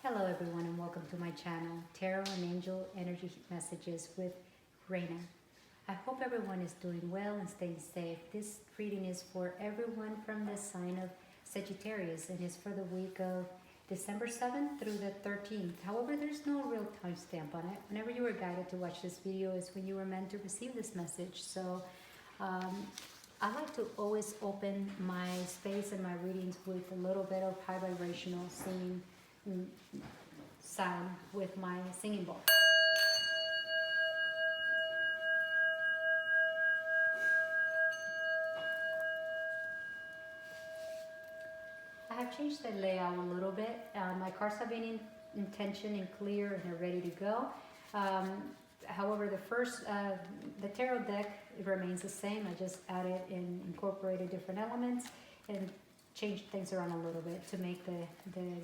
Hello everyone and welcome to my channel, Tarot and Angel Energy Messages with Reina. I hope everyone is doing well and staying safe. This reading is for everyone from the sign of Sagittarius and is for the week of December 7th through the 13th. However, there's no real timestamp on it. Whenever you were guided to watch this video is when you were meant to receive this message. So I like to always open my space and my readings with a little bit of high vibrational singing sound with my singing bowl. I have changed the layout a little bit. My cards have been in intention and clear and they're ready to go. However, the tarot deck remains the same. I just added and incorporated different elements and changed things around a little bit to make the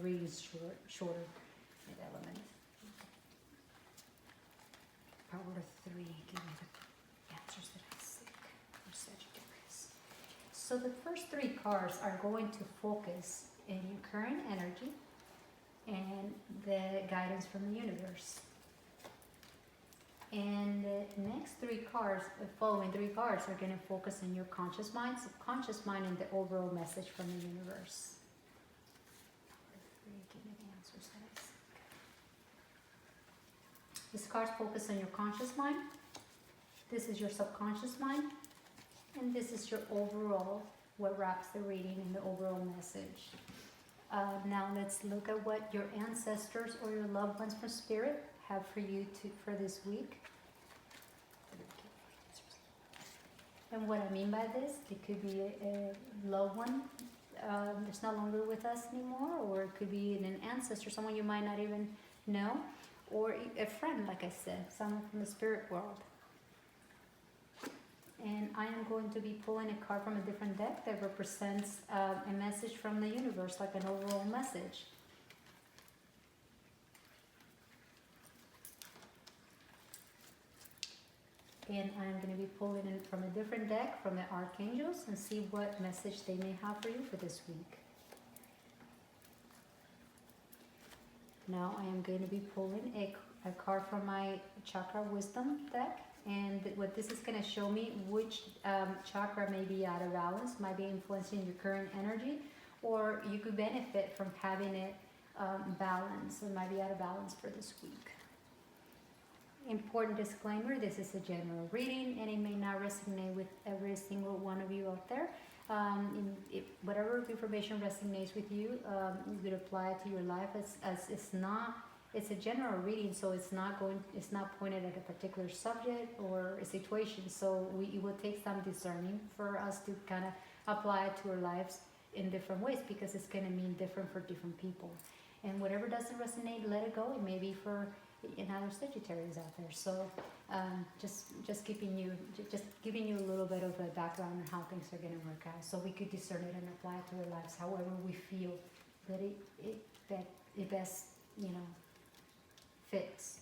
readings shorter. Element. Power of 3. Give me the answers that I seek for Sagittarius. So the first 3 cards are going to focus in your current energy and the guidance from the universe. And the next 3 cards, the following 3 cards, are going to focus on your conscious mind, subconscious mind, and the overall message from the universe. Give me the answers that I seek. These cards focus on your conscious mind. This is your subconscious mind. And this is your overall, what wraps the reading in the overall message. Now let's look at what your ancestors or your loved ones from spirit have for you for this week. And what I mean by this, it could be a loved one that's no longer with us anymore, or it could be an ancestor, someone you might not even know, or a friend, like I said, someone from the spirit world. And I am going to be pulling a card from a different deck that represents a message from the universe, like an overall message. And I'm going to be pulling in from a different deck from the archangels and see what message they may have for you for this week. Now I am going to be pulling a card from my chakra wisdom deck, and what this is going to show me which chakra may be out of balance, might be influencing your current energy, or you could benefit from having it balanced. It might be out of balance for this week. Important disclaimer, this is a general reading and it may not resonate with every single one of you out there. Whatever information resonates with you, you could apply it to your life as it's a general reading, so it's not pointed at a particular subject or a situation. So it will take some discerning for us to kind of apply it to our lives in different ways, because it's going to mean different for different people. And whatever doesn't resonate, let it go. It may be for another Sagittarius out there. So just giving you a little bit of a background on how things are going to work out, so we could discern it and apply it to our lives however we feel that it best fits.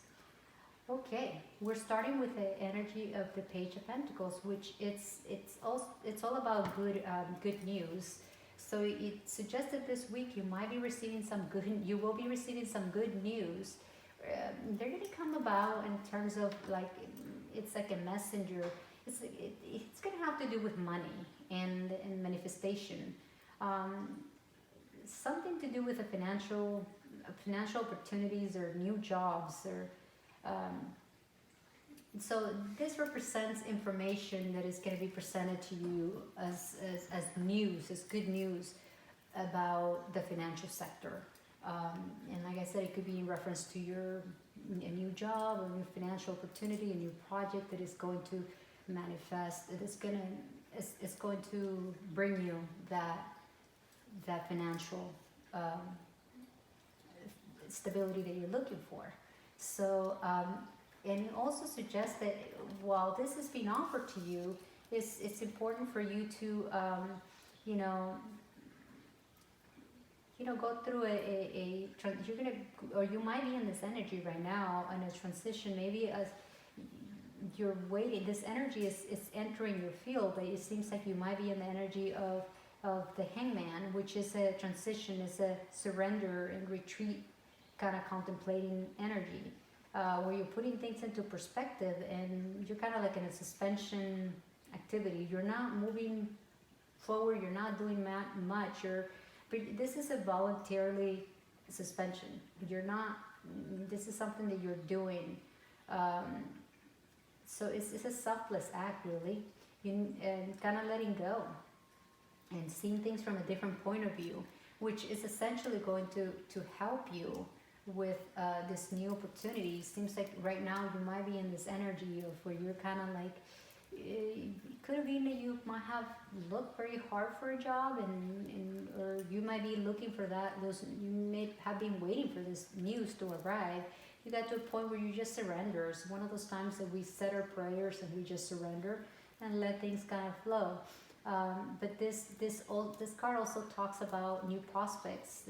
Okay, we're starting with the energy of the Page of Pentacles, which it's all about good news. So it suggests that this week you will be receiving some good news. They're going to come about in terms of it's like a messenger. It's going to have to do with money and manifestation. Something to do with the financial opportunities or new jobs, or so this represents information that is going to be presented to you as news, as good news about the financial sector. And like I said, it could be in reference to a new job or new financial opportunity, a new project that is going to manifest. It's going to bring you that financial stability that you're looking for. So, and it also suggests that while this is being offered to you, it's important for you to, go through you might be in this energy right now in a transition. Maybe as you're waiting, this energy is entering your field, but it seems like you might be in the energy of the Hangman, which is a transition, is a surrender and retreat kind of contemplating energy, where you're putting things into perspective and you're kind of like in a suspension activity. You're not moving forward, you're not doing much. But this is a voluntarily suspension. You're not, this is something that you're doing. So it's a selfless act, really. And kind of letting go and seeing things from a different point of view, which is essentially going to help you with this new opportunity. Seems like right now you might be in this energy of where you're kind of like, it could have been that you might have looked very hard for a job, and or you might be looking for that. You may have been waiting for this news to arrive. You got to a point where you just surrender. It's one of those times that we said our prayers and we just surrender and let things kind of flow. But this card also talks about new prospects,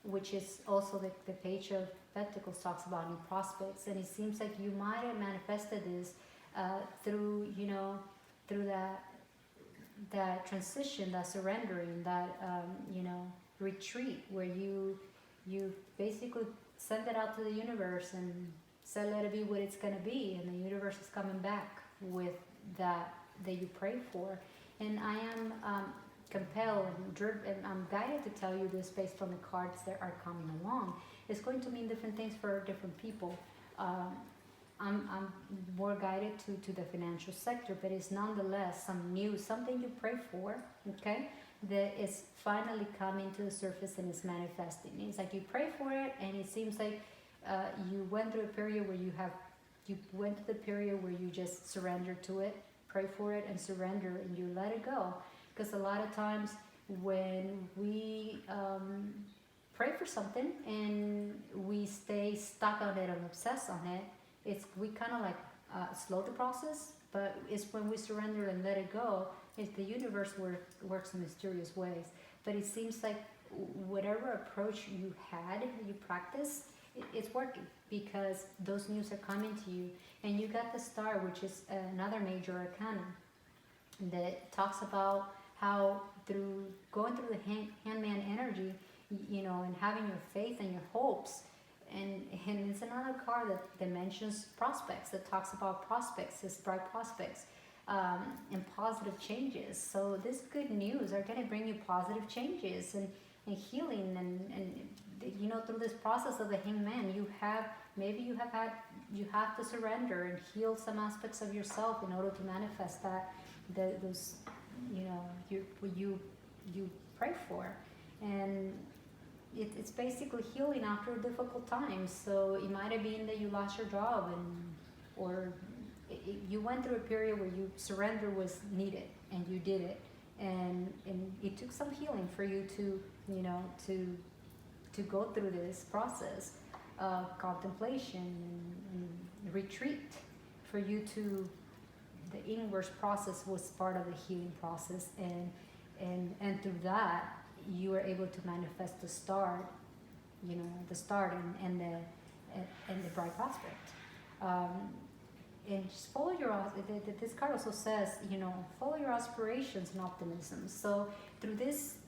which is also the Page of Pentacles talks about new prospects, and it seems like you might have manifested this through that transition, that surrendering, that retreat, where you basically send it out to the universe and said, let it be what it's going to be, and the universe is coming back with that you prayed for. And I am compelled and I'm guided to tell you this based on the cards that are coming along. It's going to mean different things for different people. I'm more guided to the financial sector, but it's nonetheless something you pray for, okay, that is finally coming to the surface and is manifesting. It's like you pray for it, and it seems like you went through a period where you went to the period where you just surrender to it, pray for it, and surrender, and you let it go. Because a lot of times when we pray for something and we stay stuck on it and obsess on it, we kind of like slow the process, but it's when we surrender and let it go, the universe works in mysterious ways. But it seems like whatever approach you practiced, it's working, because those news are coming to you. And you got the Star, which is another major arcana that talks about how through going through the hangman energy, and having your faith and your hopes. And it's another card that mentions prospects, that talks about prospects, this bright prospects, and positive changes. So this good news are going to bring you positive changes and healing, and through this process of the hangman, you have to surrender and heal some aspects of yourself in order to manifest those you pray for. And it's basically healing after a difficult time. So it might have been that you lost your job, or you went through a period where surrender was needed, and you did it, and it took some healing for you to go through this process of contemplation and retreat. For you to, the inward process was part of the healing process, and through that you were able to manifest the start, the start and the bright prospect. And just follow this card also says, follow your aspirations and optimism. So through this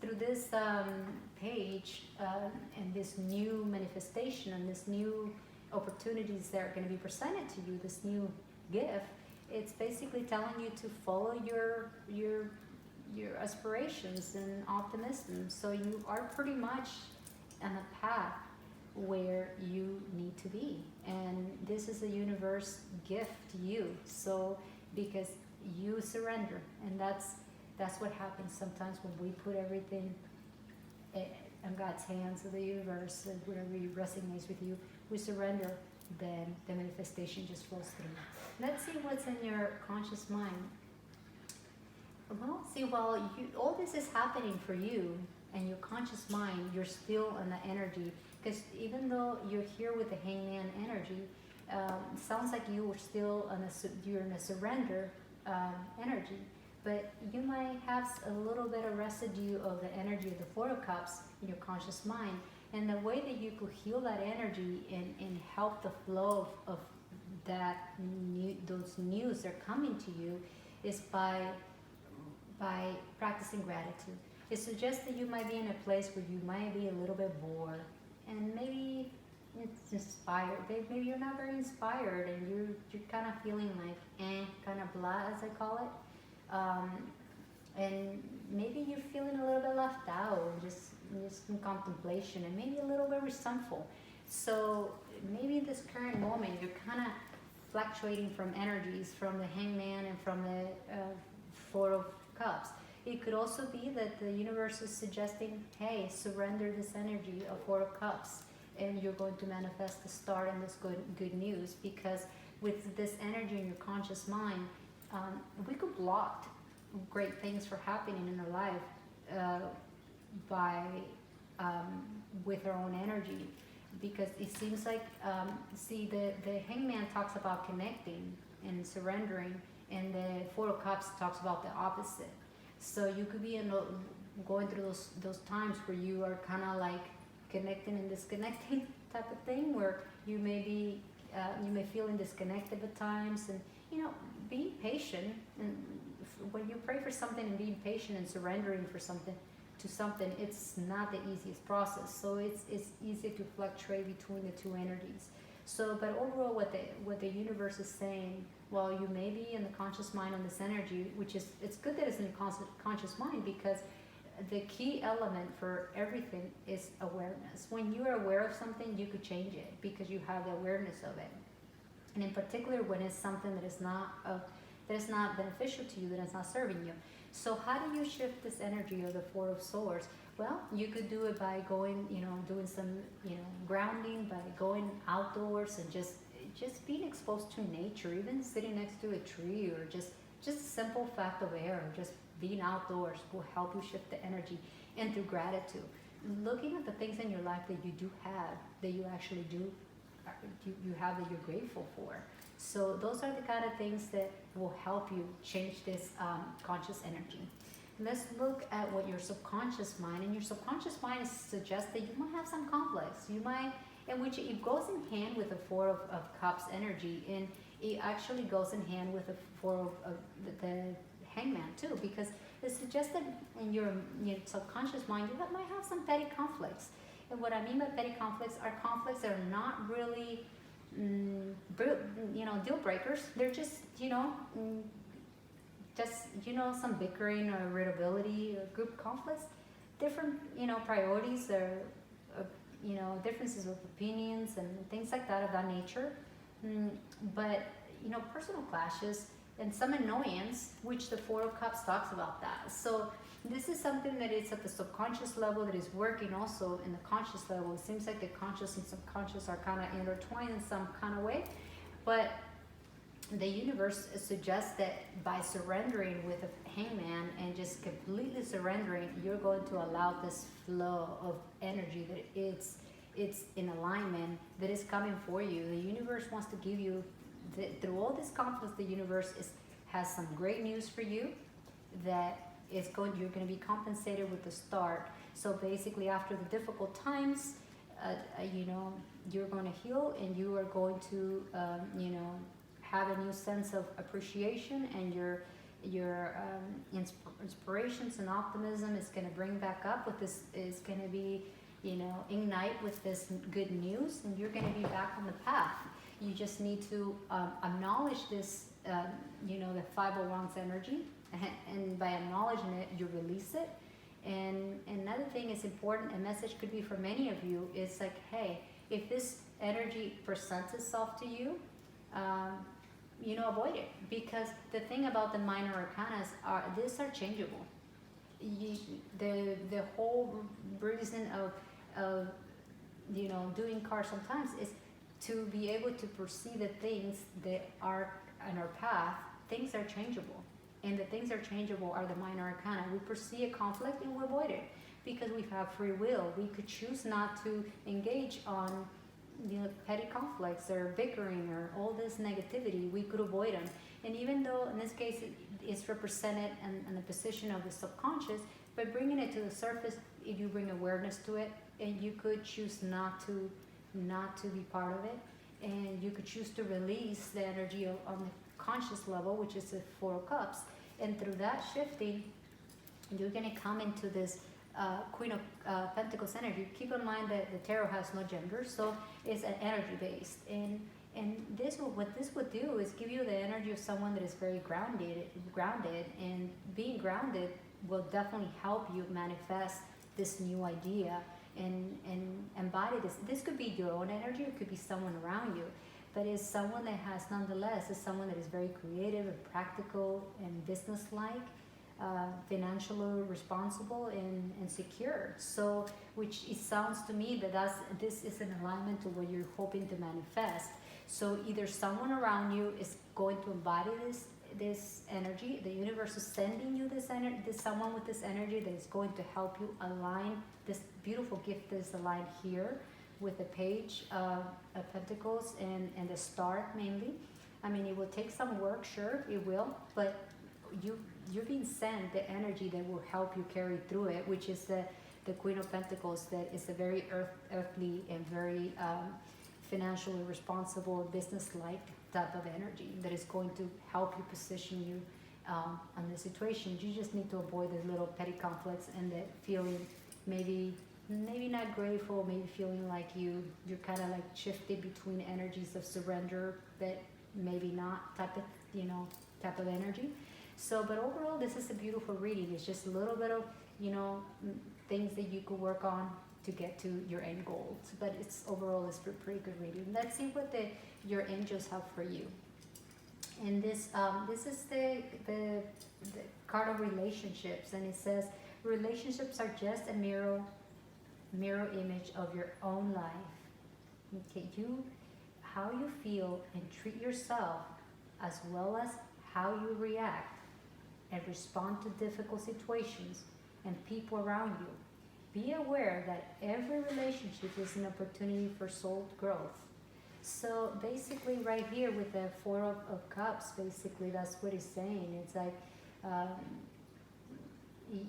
page, and this new manifestation and this new opportunities that are going to be presented to you, this new gift, it's basically telling you to follow your aspirations and optimism. So you are pretty much on a path where you need to be, and this is a universe gift to you. So because you surrender, and that's what happens sometimes when we put everything in God's hands, of the universe, and whatever resonates with you, we surrender, then the manifestation just flows through. Let's see what's in your conscious mind. Well, see, while all this is happening for you and your conscious mind, you're still in the energy. Because even though you're here with the hangman energy, it sounds like you are still you're in a surrender energy. But you might have a little bit of residue of the energy of the Four of Cups in your conscious mind. And the way that you could heal that energy and help the flow of those news that are coming to you is by practicing gratitude. It suggests that you might be in a place where you might be a little bit bored, and maybe it's inspired. Maybe you're not very inspired, and you're kind of feeling like kind of blah, as I call it. And maybe you're feeling a little bit left out, and just in contemplation, and maybe a little bit resentful. So maybe in this current moment, you're kind of fluctuating from energies from the Hangman and from the Four of Cups. It could also be that the universe is suggesting, hey, surrender this energy of Four of Cups, and you're going to manifest the start and this good news. Because with this energy in your conscious mind, we could block great things for happening in our life by with our own energy. Because it seems like, see, the Hangman talks about connecting and surrendering, and the Four of Cups talks about the opposite. So you could be going through those times where you are kind of like connecting and disconnecting type of thing, where you may be you may feel disconnected at times, and being patient. And when you pray for something and being patient and surrendering for something to something, it's not the easiest process. So it's easy to fluctuate between the two energies. So, but overall, what the universe is saying, well, you may be in the conscious mind on this energy, which is, it's good that it's in the conscious mind, because the key element for everything is awareness. When you are aware of something, you could change it because you have the awareness of it. And in particular, when it's something that is not beneficial to you, that is not serving you. So how do you shift this energy of the Four of Swords? Well, you could do it by going, doing some, grounding, by going outdoors and just being exposed to nature, even sitting next to a tree, or just a simple fact of air, or just being outdoors will help you shift the energy. And through gratitude, looking at the things in your life that you do have, that you actually do, you have, that you're grateful for. So those are the kind of things that will help you change this conscious energy. Let's look at what your subconscious mind, and your subconscious mind suggests that you might have some conflicts. You might, and which it goes in hand with the Four of Cups energy, and it actually goes in hand with the Four of the Hangman too, because it suggests that in your subconscious mind you might have some petty conflicts. And what I mean by petty conflicts are conflicts that are not really deal breakers. They're just some bickering or irritability or group conflicts, different priorities, or differences of opinions and things like that, of that nature. But personal clashes and some annoyance, which the Four of Cups talks about that. So this is something that is at the subconscious level, that is working also in the conscious level. It seems like the conscious and subconscious are kind of intertwined in some kind of way. But the universe suggests that by surrendering with a Hangman and just completely surrendering, you're going to allow this flow of energy that it's in alignment, that is coming for you. The universe wants to give you, through all this conflict, the universe has some great news for you, that you're going to be compensated with the start. So basically, after the difficult times, you're going to heal, and you are going to have a new sense of appreciation, and your inspirations and optimism is going to bring back up with this, is going to be ignite with this good news, and you're going to be back on the path. You just need to acknowledge this the Five of Wands energy, and by acknowledging it, you release it. And another thing is important, a message could be for many of you, is like, hey, if this energy presents itself to you, avoid it. Because the thing about the minor arcanas these are changeable. The whole reason of doing cards sometimes is to be able to perceive the things that are on our path. Things are changeable, and the things that are changeable are the minor arcana. We perceive a conflict and we avoid it because we have free will. We could choose not to engage on petty conflicts or bickering or all this negativity. We could avoid them. And even though in this case it's represented in the position of the subconscious, by bringing it to the surface, if you bring awareness to it, and you could choose not to be part of it, and you could choose to release the energy on the conscious level, which is the Four of Cups. And through that shifting, you're going to come into this Queen of Pentacles energy. Keep in mind that the tarot has no gender, so it's an energy based. And this what this would do is give you the energy of someone that is very grounded, and being grounded will definitely help you manifest this new idea and embody this. This could be your own energy, it could be someone around you, but it's someone that has, nonetheless, is someone that is very creative and practical and business-like, financially responsible and secure. So, which it sounds to me that this is in alignment to what you're hoping to manifest. So either someone around you is going to embody this energy. The universe is sending you this energy, someone with this energy that is going to help you align this beautiful gift that is aligned here with the Page of Pentacles and the Star mainly. I mean, it will take some work, sure, it will, but you're being sent the energy that will help you carry through it, which is the Queen of Pentacles, that is a very earthly and very financially responsible, business-like type of energy that is going to help you position you on the situation. You just need to avoid the little petty conflicts and that feeling maybe not grateful, maybe feeling like you're kind of like shifted between energies of surrender, but maybe not type of energy. So, but overall, this is a beautiful reading. It's just a little bit of, things that you could work on to get to your end goals. But overall, it's a pretty good reading. Let's see what your angels have for you. And this is the card of relationships, and it says relationships are just a mirror image of your own life. Okay, how you feel and treat yourself, as well as how you react and respond to difficult situations and people around you. Be aware that every relationship is an opportunity for soul growth. So basically right here with the Four of Cups, basically that's what he's saying. It's like,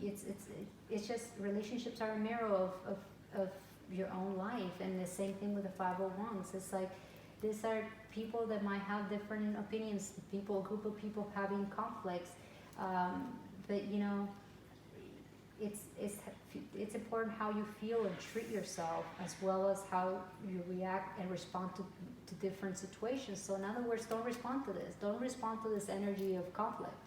it's just relationships are a mirror of your own life. And the same thing with the Five of Wands. It's like, these are people that might have different opinions, a group of people having conflicts. But it's important how you feel and treat yourself, as well as how you react and respond to different situations. So in other words, don't respond to this. Don't respond to this energy of conflict.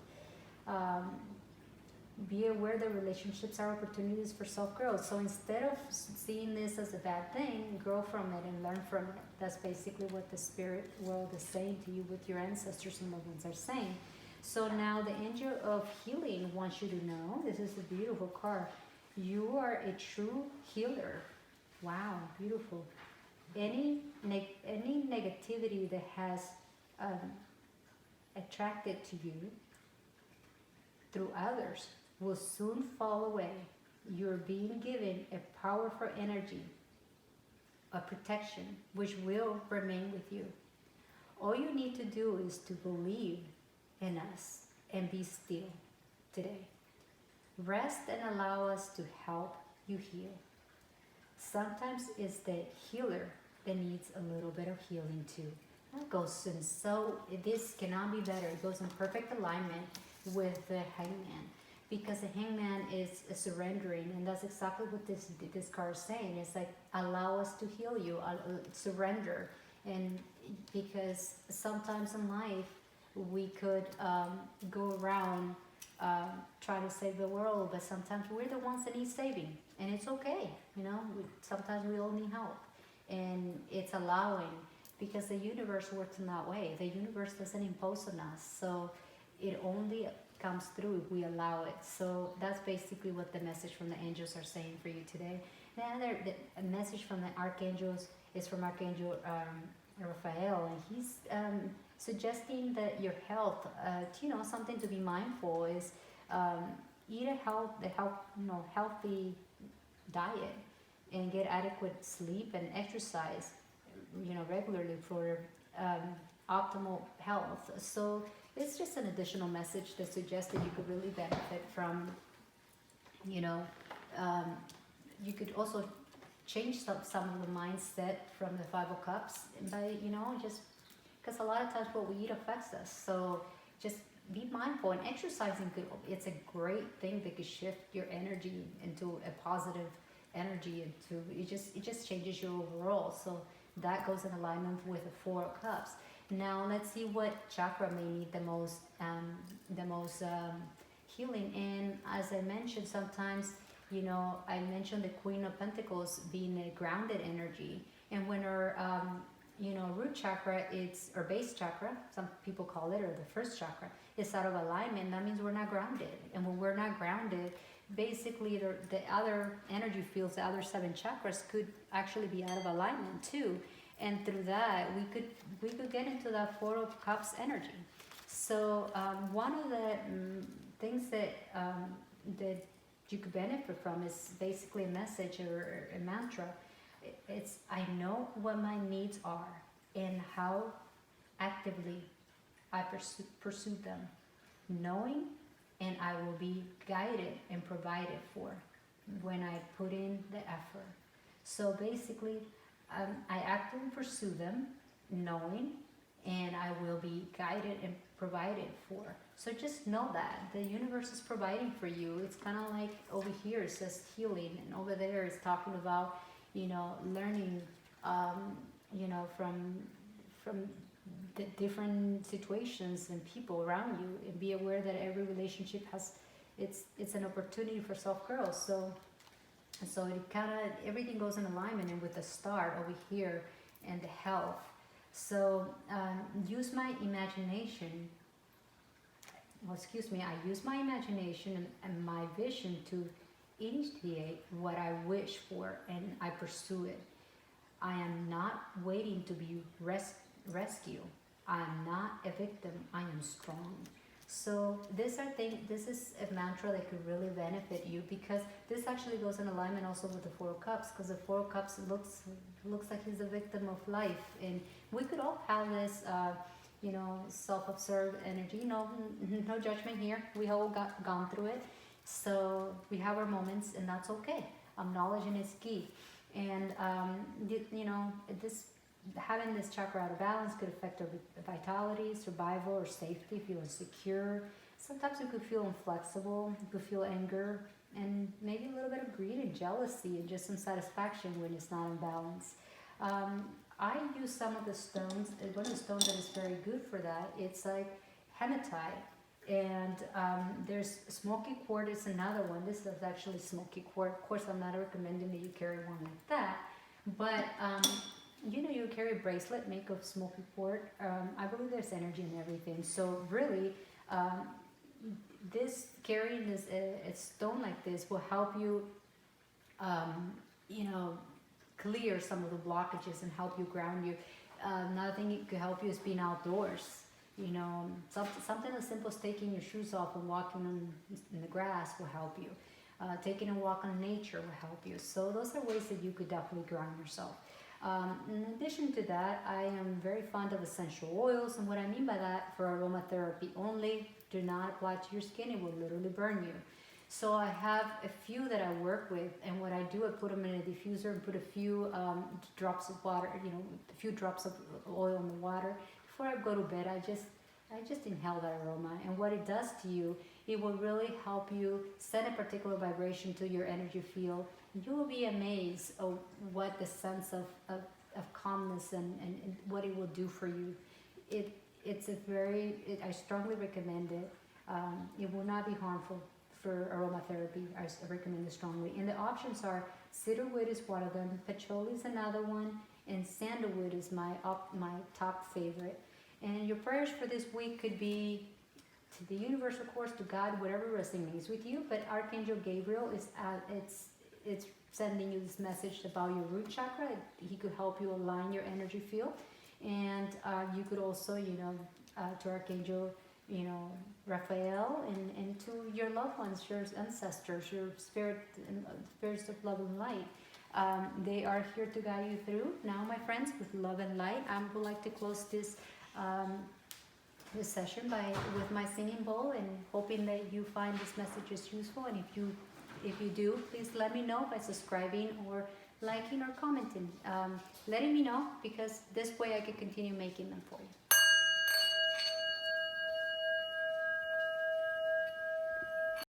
Be aware that relationships are opportunities for self-growth. So instead of seeing this as a bad thing, grow from it and learn from it. That's basically what the spirit world is saying to you, with your ancestors and loved ones are saying. So now the angel of healing wants you to know, this is a beautiful card, you are a true healer. Wow, beautiful. Any negativity that has attracted to you through others will soon fall away. You're being given a powerful energy of protection, which will remain with you. All you need to do is to believe in us and be still today. Rest and allow us to help you heal. Sometimes it's the healer that needs a little bit of healing too. That goes in, so this cannot be better. It goes in perfect alignment with the Hangman, because the Hangman is surrendering, and that's exactly what this card is saying. It's like, allow us to heal you, surrender. And because sometimes in life we could go around trying to save the world, but sometimes we're the ones that need saving, and it's okay. Sometimes we all need help, and it's allowing, because the universe works in that way. The universe doesn't impose on us, so it only comes through if we allow it. So that's basically what the message from the angels are saying for you today. The message from the archangels is from Archangel Raphael, and he's suggesting that your health, something to be mindful is eat a healthy diet, and get adequate sleep and exercise, regularly for optimal health. So it's just an additional message that suggests that you could really benefit from, you could also change some of the mindset from the Five of Cups by, just because a lot of times what we eat affects us. So just be mindful, and exercising could, it's a great thing that could shift your energy into a positive energy, into it just changes you overall. So that goes in alignment with the Four of Cups. Now let's see what chakra may need the most healing. And as I mentioned, sometimes, you know, I mentioned the Queen of Pentacles being a grounded energy, and when our you know, root chakra, it's or base chakra, some people call it, or the first chakra, is out of alignment. That means we're not grounded, and when we're not grounded, basically the other energy fields, the other 7 chakras could actually be out of alignment too, and through that we could get into that Four of Cups energy. So one of the things that that you could benefit from is basically a message or a mantra. It's, I know what my needs are and how actively I pursue them, knowing, and I will be guided and provided for when I put in the effort. So basically, I actively pursue them, knowing, and I will be guided and provided for. So just know that the universe is providing for you. It's kind of like over here it says healing, and over there it's talking about, you know, learning, you know, from the different situations and people around you, and be aware that every relationship has, it's an opportunity for self-growth. So it kind of, everything goes in alignment, and with the start over here and the health. So use my imagination. Well, excuse me, I use my imagination and my vision to initiate what I wish for, and I pursue it. I am not waiting to be rescued. I am not a victim. I am strong. So this is a mantra that could really benefit you, because this actually goes in alignment also with the Four of Cups, because the Four of Cups looks like he's a victim of life, and we could all have this you know, self-observed energy. No judgment here. We all gone through it. So we have our moments, and that's okay. Acknowledging is key. And you know, having this chakra out of balance could affect our vitality, survival, or safety, feel insecure. Sometimes you could feel inflexible, you could feel anger, and maybe a little bit of greed and jealousy, and just some satisfaction when it's not in balance. I use some of the stones. One of the stones that is very good for that, it's like hematite. And there's smoky quartz is another one. This is actually smoky quartz. Of course, I'm not recommending that you carry one like that, but you know, you carry a bracelet made of smoky quartz. I believe there's energy in everything. So really, carrying this a stone like this will help you, you know, clear some of the blockages and help you ground you. Another thing it could help you is being outdoors. You know, something as simple as taking your shoes off and walking in the grass will help you. Taking a walk on nature will help you. So those are ways that you could definitely ground yourself. In addition to that, I am very fond of essential oils, and what I mean by that, for aromatherapy only. Do not apply to your skin. It will literally burn you. So I have a few that I work with, and what I do, I put them in a diffuser and put a few drops of water, you know, a few drops of oil in the water. Before I go to bed, I just inhale that aroma, and what it does to you, it will really help you send a particular vibration to your energy field. You will be amazed of what the sense of calmness and what it will do for you. I strongly recommend it. It will not be harmful for aromatherapy. I recommend it strongly. And the options are cedarwood is one of them, patchouli is another one, and sandalwood is my top favorite. And your prayers for this week could be to the universe, of course, to God, whatever resonates with you. But Archangel Gabriel is it's sending you this message about your root chakra. He could help you align your energy field, and you could also, you know, to Archangel, you know, Raphael, and to your loved ones, your ancestors, your spirits of love and light. They are here to guide you through. Now, my friends, with love and light, I would like to close this session with my singing bowl, and hoping that you find this message is useful. And if you do, please let me know by subscribing or liking or commenting, letting me know, because this way I can continue making them for you.